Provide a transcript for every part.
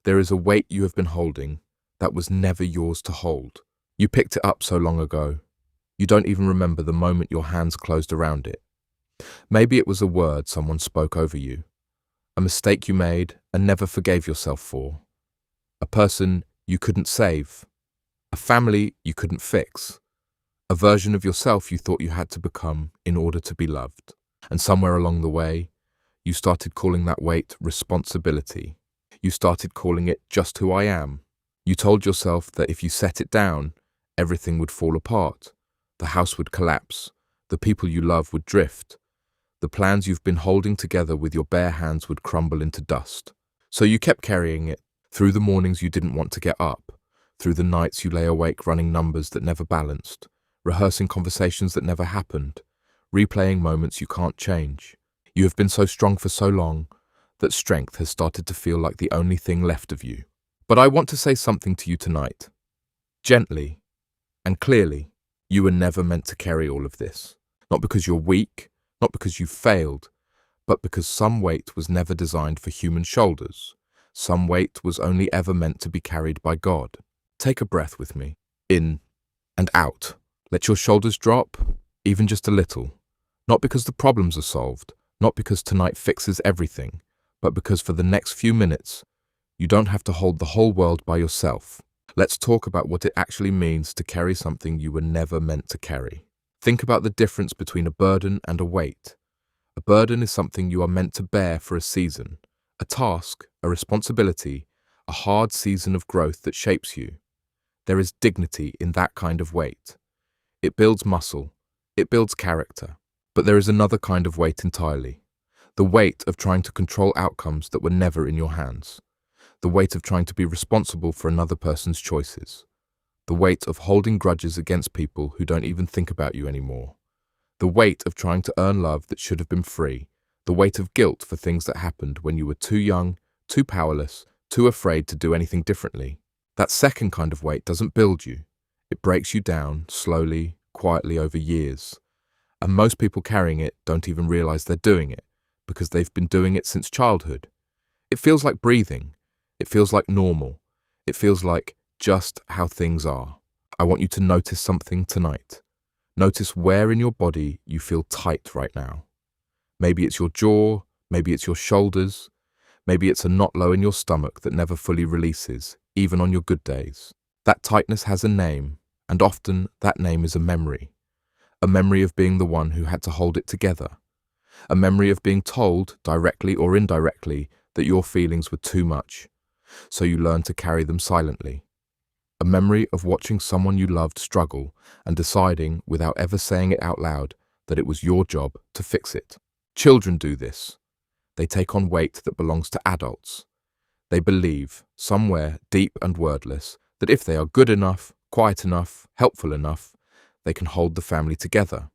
There is a weight you have been holding that was never yours to hold. You picked it up so long ago, you don't even remember the moment your hands closed around it. Maybe it was a word someone spoke over you, a mistake you made and never forgave yourself for, a person you couldn't save, a family you couldn't fix, a version of yourself you thought you had to become in order to be loved. And somewhere along the way, you started calling that weight responsibility. You started calling it just who I am. You told yourself that if you set it down, everything would fall apart. The house would collapse. The people you love would drift. The plans you've been holding together with your bare hands would crumble into dust. So you kept carrying it through the mornings you didn't want to get up, through the nights you lay awake running numbers that never balanced, rehearsing conversations that never happened, replaying moments you can't change. You have been so strong for so long that strength has started to feel like the only thing left of you. But I want to say something to you tonight. Gently and clearly, you were never meant to carry all of this. Not because you're weak, not because you failed, but because some weight was never designed for human shoulders. Some weight was only ever meant to be carried by God. Take a breath with me. In and out. Let your shoulders drop, even just a little. Not because the problems are solved, not because tonight fixes everything, but because for the next few minutes, you don't have to hold the whole world by yourself. Let's talk about what it actually means to carry something you were never meant to carry. Think about the difference between a burden and a weight. A burden is something you are meant to bear for a season, a task, a responsibility, a hard season of growth that shapes you. There is dignity in that kind of weight. It builds muscle, it builds character. But there is another kind of weight entirely. The weight of trying to control outcomes that were never in your hands. The weight of trying to be responsible for another person's choices. The weight of holding grudges against people who don't even think about you anymore. The weight of trying to earn love that should have been free. The weight of guilt for things that happened when you were too young, too powerless, too afraid to do anything differently. That second kind of weight doesn't build you. It breaks you down, slowly, quietly over years. And most people carrying it don't even realize they're doing it, because they've been doing it since childhood. It feels like breathing. It feels like normal. It feels like just how things are. I want you to notice something tonight. Notice where in your body you feel tight right now. Maybe it's your jaw, maybe it's your shoulders, maybe it's a knot low in your stomach that never fully releases, even on your good days. That tightness has a name, and often that name is a memory. A memory of being the one who had to hold it together. A memory of being told, directly or indirectly, that your feelings were too much, so you learned to carry them silently. A memory of watching someone you loved struggle and deciding, without ever saying it out loud, that it was your job to fix it. Children do this. They take on weight that belongs to adults. They believe, somewhere deep and wordless, that if they are good enough, quiet enough, helpful enough, they can hold the family together.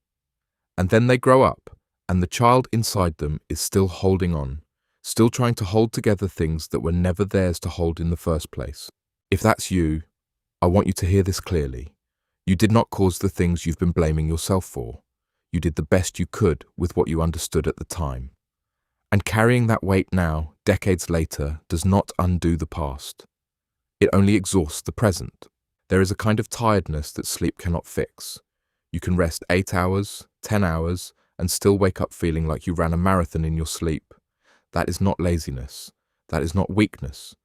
And then they grow up, and the child inside them is still holding on, still trying to hold together things that were never theirs to hold in the first place. If that's you, I want you to hear this clearly. You did not cause the things you've been blaming yourself for. You did the best you could with what you understood at the time. And carrying that weight now, decades later, does not undo the past. It only exhausts the present. There is a kind of tiredness that sleep cannot fix. You can rest 8 hours, 10 hours, and still wake up feeling like you ran a marathon in your sleep. That is not laziness. That is not weakness.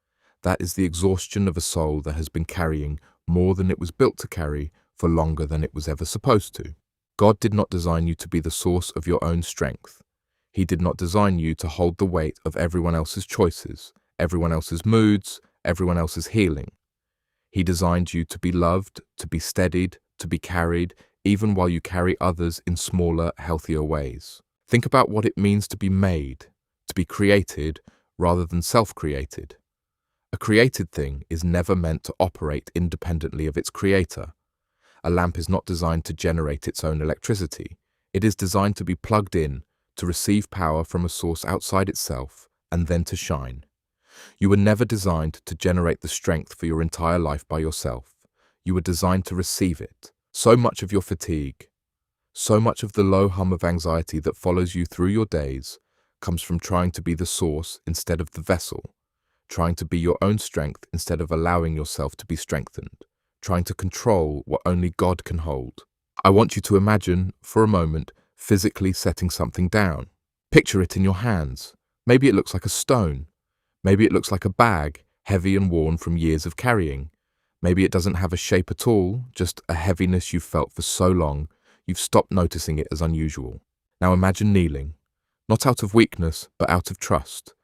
That is the exhaustion of a soul that has been carrying more than it was built to carry for longer than it was ever supposed to. God did not design you to be the source of your own strength. He did not design you to hold the weight of everyone else's choices, everyone else's moods, everyone else's healing. He designed you to be loved, to be steadied, to be carried, even while you carry others in smaller, healthier ways. Think about what it means to be made, to be created rather than self-created. A created thing is never meant to operate independently of its creator. A lamp is not designed to generate its own electricity. It is designed to be plugged in, to receive power from a source outside itself, and then to shine. You were never designed to generate the strength for your entire life by yourself. You were designed to receive it. So much of your fatigue, so much of the low hum of anxiety that follows you through your days comes from trying to be the source instead of the vessel, trying to be your own strength instead of allowing yourself to be strengthened, trying to control what only God can hold. I want you to imagine, for a moment, physically setting something down. Picture it in your hands. Maybe it looks like a stone. Maybe it looks like a bag, heavy and worn from years of carrying. Maybe it doesn't have a shape at all, just a heaviness you've felt for so long, you've stopped noticing it as unusual. Now imagine kneeling, not out of weakness, but out of trust,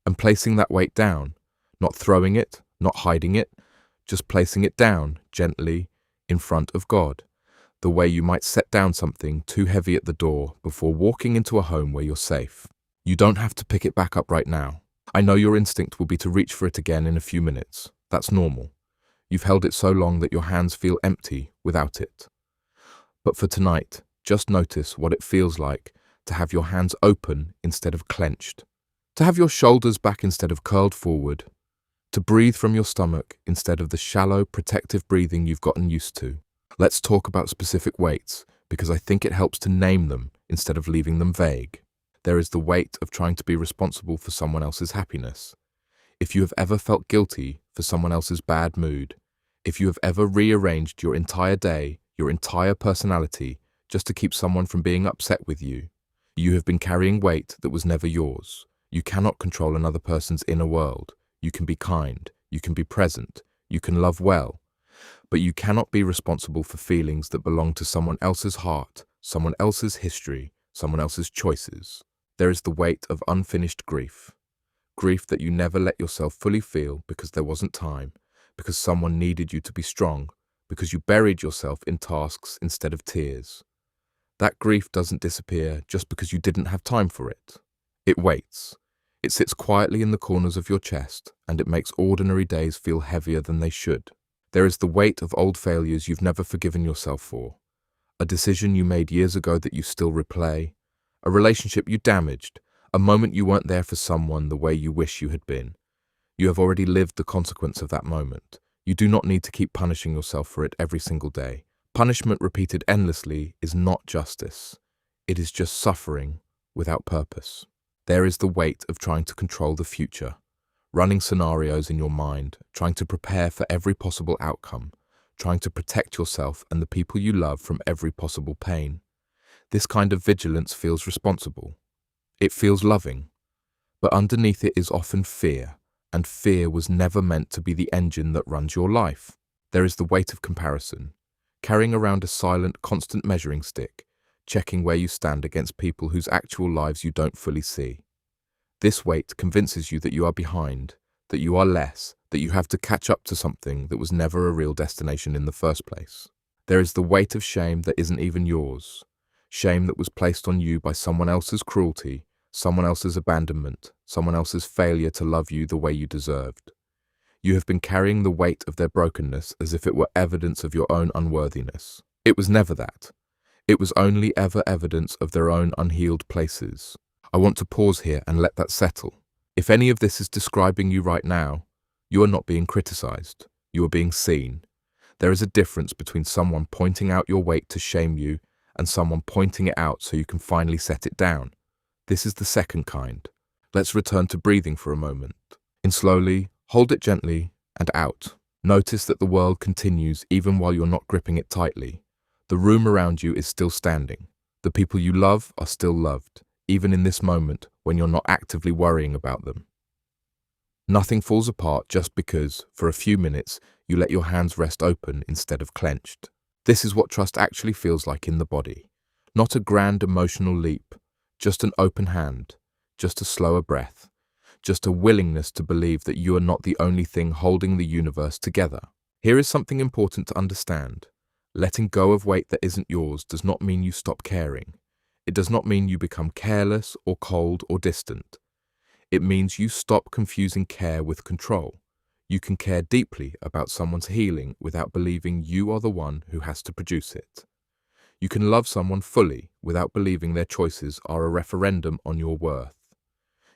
and placing that weight down, not throwing it, not hiding it, just placing it down, gently, in front of God, the way you might set down something too heavy at the door before walking into a home where you're safe. You don't have to pick it back up right now. I know your instinct will be to reach for it again in a few minutes. That's normal. You've held it so long that your hands feel empty without it. But for tonight, just notice what it feels like to have your hands open instead of clenched, to have your shoulders back instead of curled forward, to breathe from your stomach instead of the shallow, protective breathing you've gotten used to. Let's talk about specific weights, because I think it helps to name them instead of leaving them vague. There is the weight of trying to be responsible for someone else's happiness. If you have ever felt guilty for someone else's bad mood, if you have ever rearranged your entire day, your entire personality, just to keep someone from being upset with you, you have been carrying weight that was never yours. You cannot control another person's inner world. You can be kind, you can be present, you can love well, but you cannot be responsible for feelings that belong to someone else's heart, someone else's history, someone else's choices. There is the weight of unfinished grief. Grief that you never let yourself fully feel because there wasn't time, because someone needed you to be strong, because you buried yourself in tasks instead of tears. That grief doesn't disappear just because you didn't have time for it. It waits. It sits quietly in the corners of your chest, and it makes ordinary days feel heavier than they should. There is the weight of old failures you've never forgiven yourself for, a decision you made years ago that you still replay, a relationship you damaged, a moment you weren't there for someone the way you wish you had been. You have already lived the consequence of that moment. You do not need to keep punishing yourself for it every single day. Punishment repeated endlessly is not justice. It is just suffering without purpose. There is the weight of trying to control the future, running scenarios in your mind, trying to prepare for every possible outcome, trying to protect yourself and the people you love from every possible pain. This kind of vigilance feels responsible. It feels loving. But underneath it is often fear, and fear was never meant to be the engine that runs your life. There is the weight of comparison, carrying around a silent, constant measuring stick, checking where you stand against people whose actual lives you don't fully see. This weight convinces you that you are behind, that you are less, that you have to catch up to something that was never a real destination in the first place. There is the weight of shame that isn't even yours, shame that was placed on you by someone else's cruelty, someone else's abandonment, someone else's failure to love you the way you deserved. You have been carrying the weight of their brokenness as if it were evidence of your own unworthiness. It was never that. It was only ever evidence of their own unhealed places. I want to pause here and let that settle. If any of this is describing you right now, you are not being criticized. You are being seen. There is a difference between someone pointing out your weight to shame you and someone pointing it out so you can finally set it down. This is the second kind. Let's return to breathing for a moment. In slowly, hold it gently, and out. Notice that the world continues even while you're not gripping it tightly. The room around you is still standing. The people you love are still loved, even in this moment when you're not actively worrying about them. Nothing falls apart just because, for a few minutes, you let your hands rest open instead of clenched. This is what trust actually feels like in the body. Not a grand emotional leap, just an open hand, just a slower breath, just a willingness to believe that you are not the only thing holding the universe together. Here is something important to understand. Letting go of weight that isn't yours does not mean you stop caring. It does not mean you become careless or cold or distant. It means you stop confusing care with control. You can care deeply about someone's healing without believing you are the one who has to produce it. You can love someone fully without believing their choices are a referendum on your worth.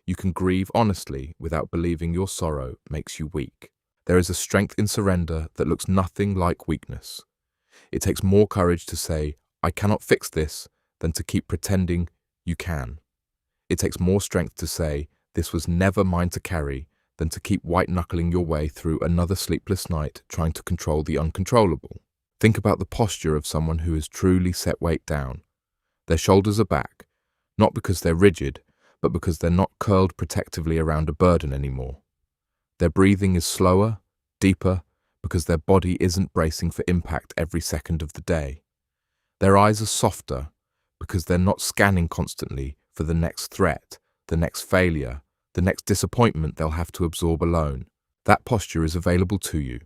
You can grieve honestly without believing your sorrow makes you weak. There is a strength in surrender that looks nothing like weakness. It takes more courage to say, "I cannot fix this," than to keep pretending you can. It takes more strength to say, "This was never mine to carry," than to keep white-knuckling your way through another sleepless night trying to control the uncontrollable. Think about the posture of someone who has truly set weight down. Their shoulders are back, not because they're rigid, but because they're not curled protectively around a burden anymore. Their breathing is slower, deeper, because their body isn't bracing for impact every second of the day. Their eyes are softer, because they're not scanning constantly for the next threat, the next failure, the next disappointment they'll have to absorb alone. That posture is available to you,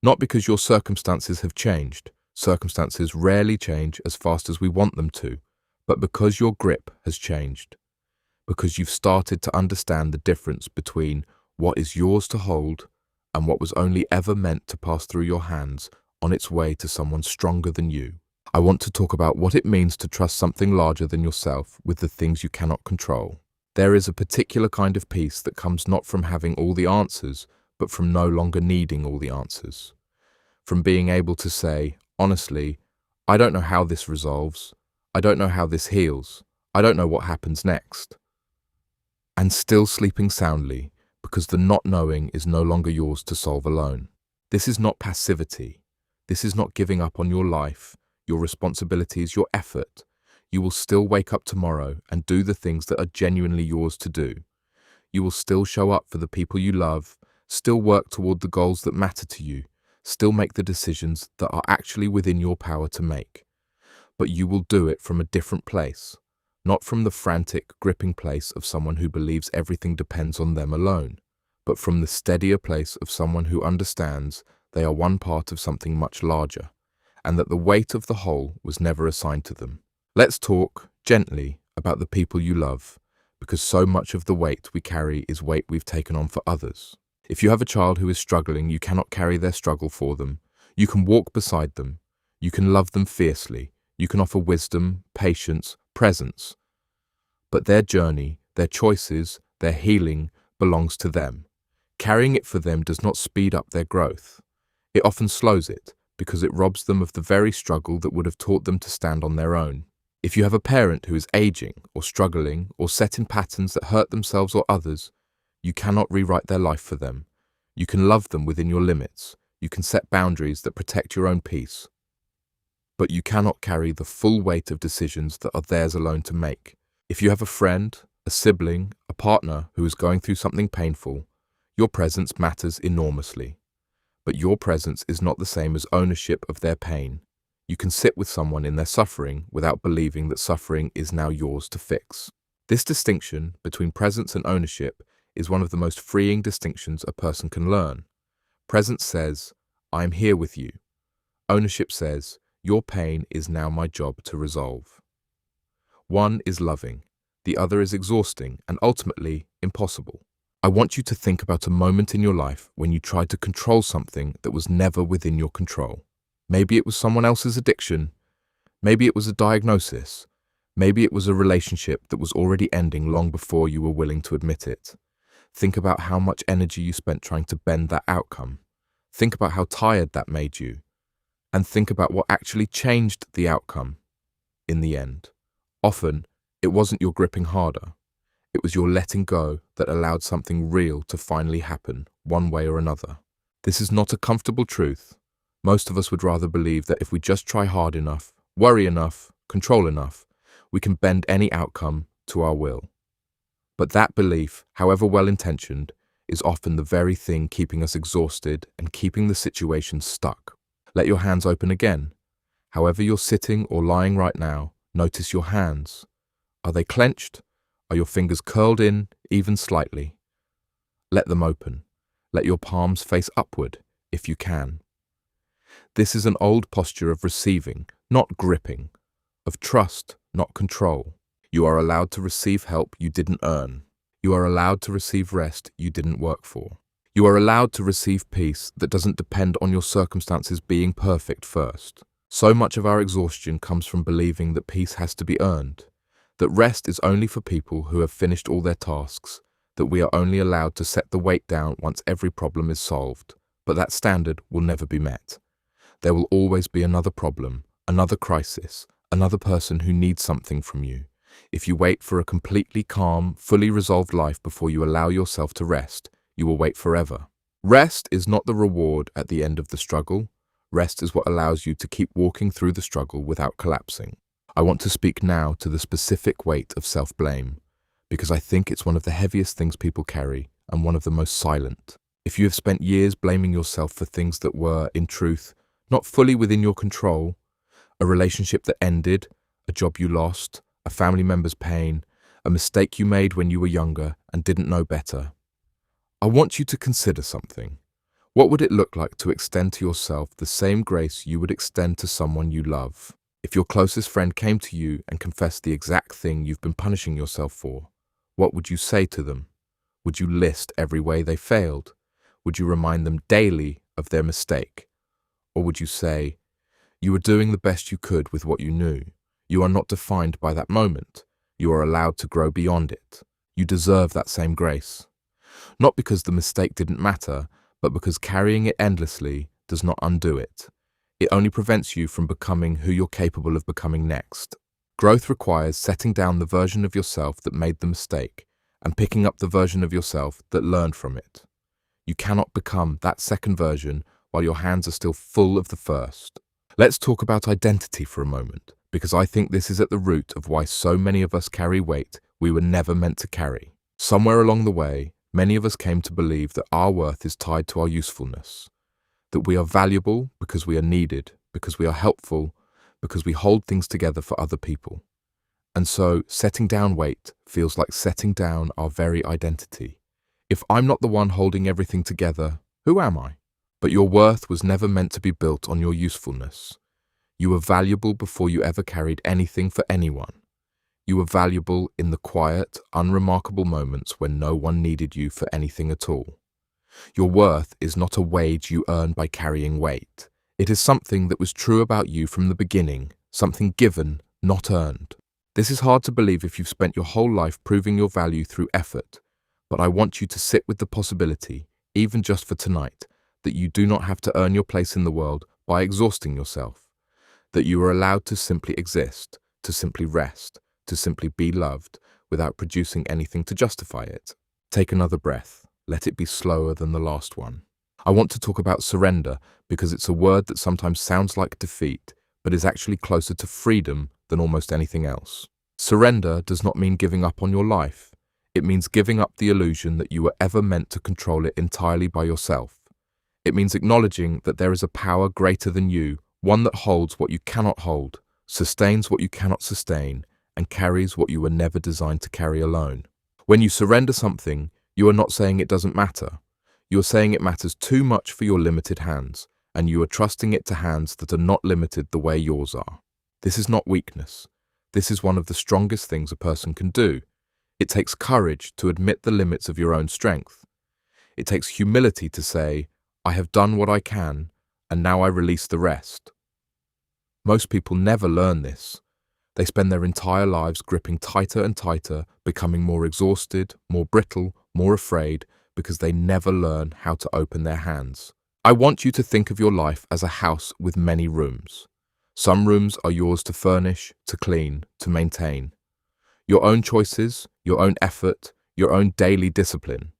not because your circumstances have changed. Circumstances rarely change as fast as we want them to, but because your grip has changed. Because you've started to understand the difference between what is yours to hold and what was only ever meant to pass through your hands on its way to someone stronger than you. I want to talk about what it means to trust something larger than yourself with the things you cannot control. There is a particular kind of peace that comes not from having all the answers, but from no longer needing all the answers. From being able to say, honestly, I don't know how this resolves. I don't know how this heals. I don't know what happens next. And still sleeping soundly, because the not knowing is no longer yours to solve alone. This is not passivity. This is not giving up on your life, your responsibilities, your effort. You will still wake up tomorrow and do the things that are genuinely yours to do. You will still show up for the people you love, still work toward the goals that matter to you, still make the decisions that are actually within your power to make. But you will do it from a different place, not from the frantic, gripping place of someone who believes everything depends on them alone, but from the steadier place of someone who understands they are one part of something much larger, and that the weight of the whole was never assigned to them. Let's talk, gently, about the people you love, because so much of the weight we carry is weight we've taken on for others. If you have a child who is struggling, you cannot carry their struggle for them. You can walk beside them. You can love them fiercely. You can offer wisdom, patience, presence. But their journey, their choices, their healing belongs to them. Carrying it for them does not speed up their growth. It often slows it, because it robs them of the very struggle that would have taught them to stand on their own. If you have a parent who is aging or struggling or set in patterns that hurt themselves or others, you cannot rewrite their life for them. You can love them within your limits. You can set boundaries that protect your own peace. But you cannot carry the full weight of decisions that are theirs alone to make. If you have a friend, a sibling, a partner who is going through something painful, your presence matters enormously. But your presence is not the same as ownership of their pain. You can sit with someone in their suffering without believing that suffering is now yours to fix. This distinction between presence and ownership is one of the most freeing distinctions a person can learn. Presence says, I am here with you. Ownership says, your pain is now my job to resolve. One is loving, the other is exhausting and ultimately impossible. I want you to think about a moment in your life when you tried to control something that was never within your control. Maybe it was someone else's addiction. Maybe it was a diagnosis. Maybe it was a relationship that was already ending long before you were willing to admit it. Think about how much energy you spent trying to bend that outcome. Think about how tired that made you. And think about what actually changed the outcome in the end. Often, it wasn't your gripping harder. It was your letting go that allowed something real to finally happen, one way or another. This is not a comfortable truth. Most of us would rather believe that if we just try hard enough, worry enough, control enough, we can bend any outcome to our will. But that belief, however well-intentioned, is often the very thing keeping us exhausted and keeping the situation stuck. Let your hands open again. However you're sitting or lying right now, notice your hands. Are they clenched? Are your fingers curled in, even slightly? Let them open. Let your palms face upward, if you can. This is an old posture of receiving, not gripping, of trust, not control. You are allowed to receive help you didn't earn. You are allowed to receive rest you didn't work for. You are allowed to receive peace that doesn't depend on your circumstances being perfect first. So much of our exhaustion comes from believing that peace has to be earned, that rest is only for people who have finished all their tasks, that we are only allowed to set the weight down once every problem is solved, but that standard will never be met. There will always be another problem, another crisis, another person who needs something from you. If you wait for a completely calm, fully resolved life before you allow yourself to rest, you will wait forever. Rest is not the reward at the end of the struggle. Rest is what allows you to keep walking through the struggle without collapsing. I want to speak now to the specific weight of self-blame, because I think it's one of the heaviest things people carry and one of the most silent. If you have spent years blaming yourself for things that were, in truth, not fully within your control, a relationship that ended, a job you lost, a family member's pain, a mistake you made when you were younger and didn't know better, I want you to consider something. What would it look like to extend to yourself the same grace you would extend to someone you love? If your closest friend came to you and confessed the exact thing you've been punishing yourself for, what would you say to them? Would you list every way they failed? Would you remind them daily of their mistake? Or would you say, you were doing the best you could with what you knew. You are not defined by that moment. You are allowed to grow beyond it. You deserve that same grace. Not because the mistake didn't matter, but because carrying it endlessly does not undo it. It only prevents you from becoming who you're capable of becoming next. Growth requires setting down the version of yourself that made the mistake and picking up the version of yourself that learned from it. You cannot become that second version while your hands are still full of the first. Let's talk about identity for a moment, because I think this is at the root of why so many of us carry weight we were never meant to carry. Somewhere along the way, many of us came to believe that our worth is tied to our usefulness, that we are valuable because we are needed, because we are helpful, because we hold things together for other people. And so setting down weight feels like setting down our very identity. If I'm not the one holding everything together, who am I? But your worth was never meant to be built on your usefulness. You were valuable before you ever carried anything for anyone. You were valuable in the quiet, unremarkable moments when no one needed you for anything at all. Your worth is not a wage you earn by carrying weight. It is something that was true about you from the beginning, something given, not earned. This is hard to believe if you've spent your whole life proving your value through effort, but I want you to sit with the possibility, even just for tonight, that you do not have to earn your place in the world by exhausting yourself, that you are allowed to simply exist, to simply rest, to simply be loved without producing anything to justify it. Take another breath. Let it be slower than the last one. I want to talk about surrender because it's a word that sometimes sounds like defeat, but is actually closer to freedom than almost anything else. Surrender does not mean giving up on your life. It means giving up the illusion that you were ever meant to control it entirely by yourself. It means acknowledging that there is a power greater than you, one that holds what you cannot hold, sustains what you cannot sustain, and carries what you were never designed to carry alone. When you surrender something, you are not saying it doesn't matter. You are saying it matters too much for your limited hands, and you are trusting it to hands that are not limited the way yours are. This is not weakness. This is one of the strongest things a person can do. It takes courage to admit the limits of your own strength. It takes humility to say, I have done what I can, and now I release the rest. Most people never learn this. They spend their entire lives gripping tighter and tighter, becoming more exhausted, more brittle, more afraid, because they never learn how to open their hands. I want you to think of your life as a house with many rooms. Some rooms are yours to furnish, to clean, to maintain. Your own choices, your own effort, your own daily discipline.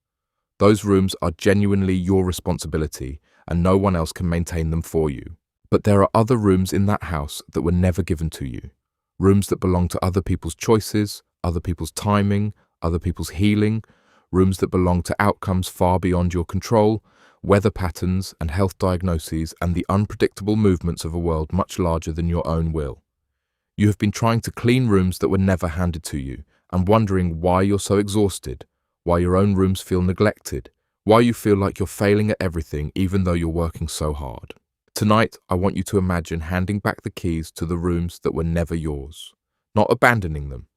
Those rooms are genuinely your responsibility, and no one else can maintain them for you. But there are other rooms in that house that were never given to you. Rooms that belong to other people's choices, other people's timing, other people's healing, rooms that belong to outcomes far beyond your control, weather patterns and health diagnoses, and the unpredictable movements of a world much larger than your own will. You have been trying to clean rooms that were never handed to you, and wondering why you're so exhausted, why your own rooms feel neglected, why you feel like you're failing at everything even though you're working so hard. Tonight, I want you to imagine handing back the keys to the rooms that were never yours, not abandoning them,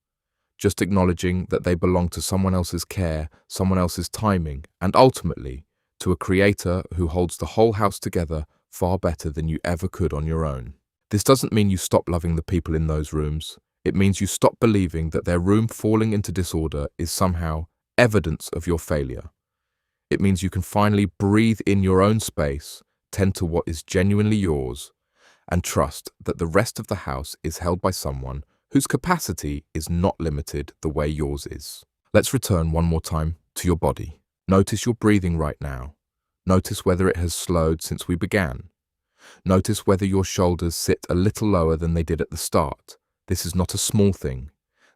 just acknowledging that they belong to someone else's care, someone else's timing, and ultimately, to a creator who holds the whole house together far better than you ever could on your own. This doesn't mean you stop loving the people in those rooms. It means you stop believing that their room falling into disorder is somehow evidence of your failure. It means you can finally breathe in your own space, tend to what is genuinely yours, and trust that the rest of the house is held by someone whose capacity is not limited the way yours is. Let's return one more time to your body. Notice your breathing right now. Notice whether it has slowed since we began. Notice whether your shoulders sit a little lower than they did at the start. This is not a small thing.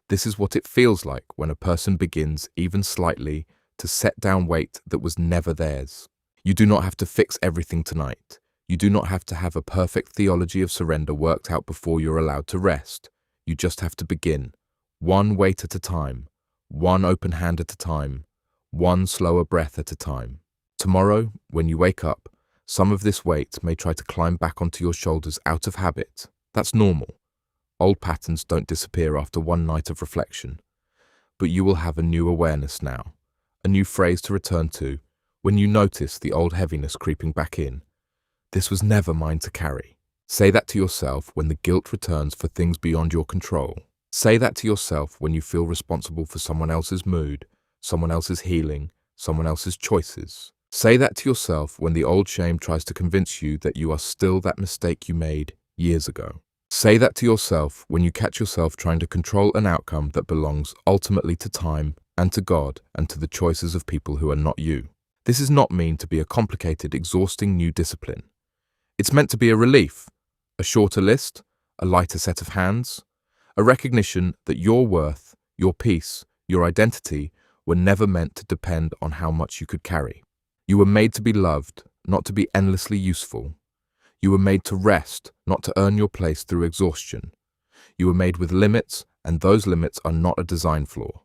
This is what it feels like when a person begins, even slightly, to set down weight that was never theirs. You do not have to fix everything tonight. You do not have to have a perfect theology of surrender worked out before you're allowed to rest. You just have to begin, one weight at a time, one open hand at a time, one slower breath at a time. Tomorrow, when you wake up, some of this weight may try to climb back onto your shoulders out of habit. That's normal. Old patterns don't disappear after one night of reflection. But you will have a new awareness now, a new phrase to return to when you notice the old heaviness creeping back in. This was never mine to carry. Say that to yourself when the guilt returns for things beyond your control. Say that to yourself when you feel responsible for someone else's mood, someone else's healing, someone else's choices. Say that to yourself when the old shame tries to convince you that you are still that mistake you made years ago. Say that to yourself when you catch yourself trying to control an outcome that belongs ultimately to time and to God and to the choices of people who are not you. This is not meant to be a complicated, exhausting new discipline. It's meant to be a relief, a shorter list, a lighter set of hands, a recognition that your worth, your peace, your identity were never meant to depend on how much you could carry. You were made to be loved, not to be endlessly useful. You were made to rest, not to earn your place through exhaustion. You were made with limits, and those limits are not a design flaw.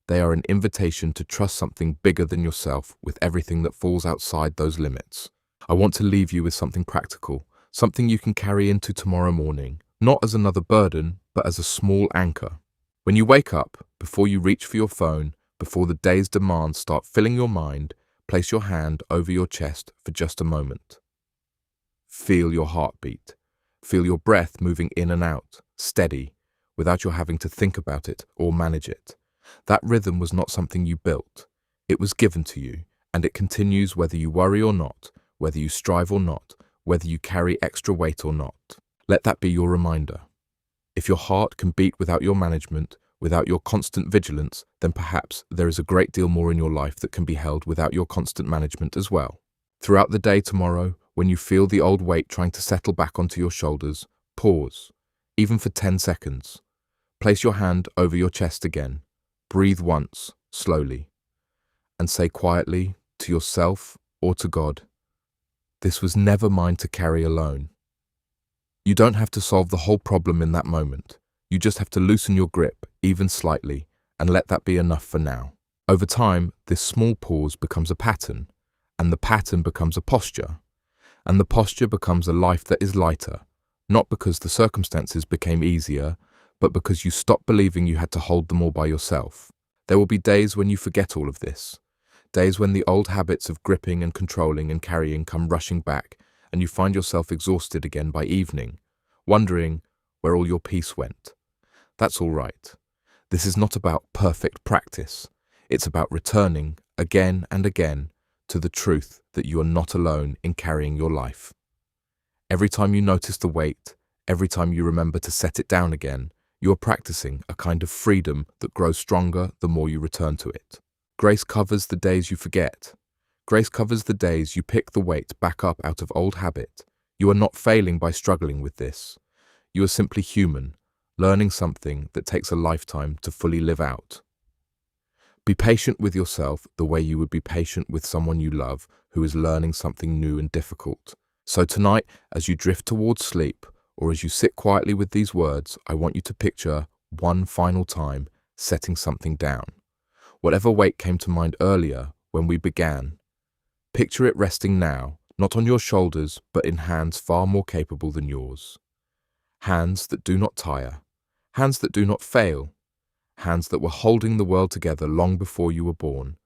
They are an invitation to trust something bigger than yourself with everything that falls outside those limits. I want to leave you with something practical, something you can carry into tomorrow morning, not as another burden, but as a small anchor. When you wake up, before you reach for your phone, before the day's demands start filling your mind, place your hand over your chest for just a moment. Feel your heartbeat. Feel your breath moving in and out, steady, without your having to think about it or manage it. That rhythm was not something you built. It was given to you, and it continues whether you worry or not, whether you strive or not, whether you carry extra weight or not. Let that be your reminder. If your heart can beat without your management, without your constant vigilance, then perhaps there is a great deal more in your life that can be held without your constant management as well. Throughout the day tomorrow, when you feel the old weight trying to settle back onto your shoulders, pause, even for 10 seconds. Place your hand over your chest again. Breathe once, slowly, and say quietly to yourself or to God, "This was never mine to carry alone." You don't have to solve the whole problem in that moment. You just have to loosen your grip, even slightly, and let that be enough for now. Over time, this small pause becomes a pattern, and the pattern becomes a posture, and the posture becomes a life that is lighter, not because the circumstances became easier, but because you stopped believing you had to hold them all by yourself. There will be days when you forget all of this, days when the old habits of gripping and controlling and carrying come rushing back, and you find yourself exhausted again by evening, wondering where all your peace went. That's all right. This is not about perfect practice. It's about returning, again and again, to the truth that you are not alone in carrying your life. Every time you notice the weight, every time you remember to set it down again, you are practicing a kind of freedom that grows stronger the more you return to it. Grace covers the days you forget. Grace covers the days you pick the weight back up out of old habit. You are not failing by struggling with this. You are simply human, learning something that takes a lifetime to fully live out. Be patient with yourself the way you would be patient with someone you love who is learning something new and difficult. So tonight, as you drift towards sleep, or as you sit quietly with these words, I want you to picture one final time setting something down. Whatever weight came to mind earlier when we began, picture it resting now, not on your shoulders, but in hands far more capable than yours. Hands that do not tire, hands that do not fail, hands that were holding the world together long before you were born,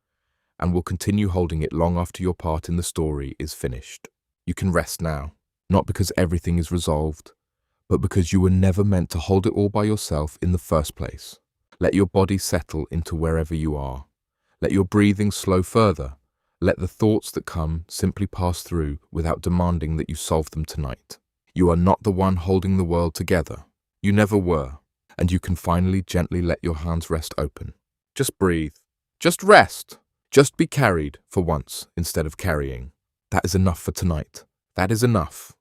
and will continue holding it long after your part in the story is finished. You can rest now, not because everything is resolved, but because you were never meant to hold it all by yourself in the first place. Let your body settle into wherever you are. Let your breathing slow further. Let the thoughts that come simply pass through without demanding that you solve them tonight. You are not the one holding the world together. You never were. And you can finally gently let your hands rest open. Just breathe. Just rest. Just be carried for once instead of carrying. That is enough for tonight. That is enough.